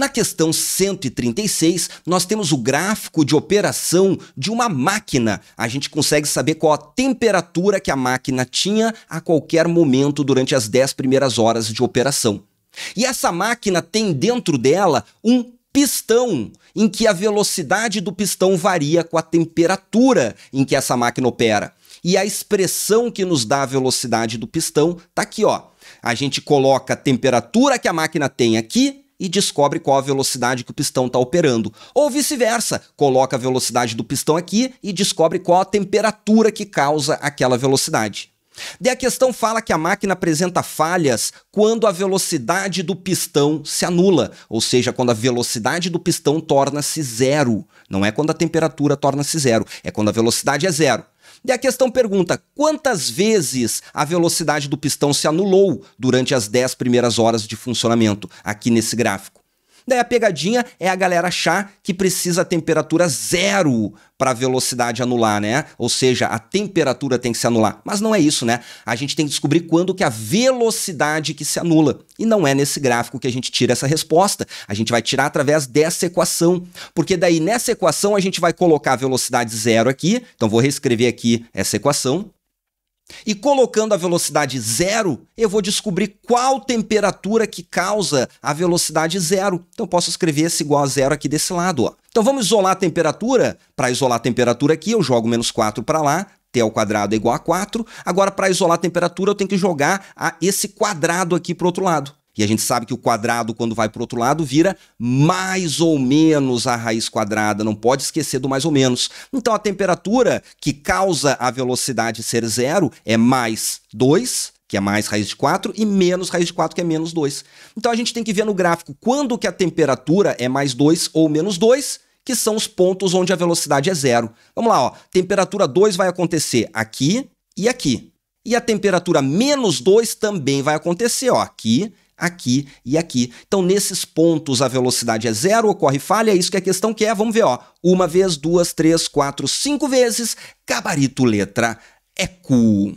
Na questão 136, nós temos o gráfico de operação de uma máquina. A gente consegue saber qual a temperatura que a máquina tinha a qualquer momento durante as 10 primeiras horas de operação. E essa máquina tem dentro dela um pistão, em que a velocidade do pistão varia com a temperatura em que essa máquina opera. E a expressão que nos dá a velocidade do pistão está aqui, ó. A gente coloca a temperatura que a máquina tem aqui e descobre qual a velocidade que o pistão está operando. Ou vice-versa, coloca a velocidade do pistão aqui e descobre qual a temperatura que causa aquela velocidade. Daí a questão fala que a máquina apresenta falhas quando a velocidade do pistão se anula, ou seja, quando a velocidade do pistão torna-se zero. Não é quando a temperatura torna-se zero, é quando a velocidade é zero. Daí a questão pergunta, quantas vezes a velocidade do pistão se anulou durante as 10 primeiras horas de funcionamento aqui nesse gráfico? Daí a pegadinha é a galera achar que precisa a temperatura zero para a velocidade anular, né? Ou seja, a temperatura tem que se anular. Mas não é isso, né? A gente tem que descobrir quando que a velocidade que se anula. E não é nesse gráfico que a gente tira essa resposta. A gente vai tirar através dessa equação. Porque daí nessa equação a gente vai colocar a velocidade zero aqui. Então vou reescrever aqui essa equação. E colocando a velocidade zero, eu vou descobrir qual temperatura que causa a velocidade zero. Então posso escrever esse igual a zero aqui desse lado, ó. Então vamos isolar a temperatura. Para isolar a temperatura aqui, eu jogo menos 4 para lá. T ao quadrado é igual a 4. Agora, para isolar a temperatura, eu tenho que jogar esse quadrado aqui para o outro lado. E a gente sabe que o quadrado, quando vai para o outro lado, vira mais ou menos a raiz quadrada. Não pode esquecer do mais ou menos. Então, a temperatura que causa a velocidade ser zero é mais 2, que é mais raiz de 4, e menos raiz de 4, que é menos 2. Então, a gente tem que ver no gráfico quando que a temperatura é mais 2 ou menos 2, que são os pontos onde a velocidade é zero. Vamos lá, ó. Temperatura 2 vai acontecer aqui e aqui. E a temperatura menos 2 também vai acontecer, ó, aqui, aqui e aqui. Então, nesses pontos, a velocidade é zero, ocorre falha, é isso que a questão quer. Vamos ver, ó. 1 vez, 2, 3, 4, 5 vezes, gabarito letra EQ.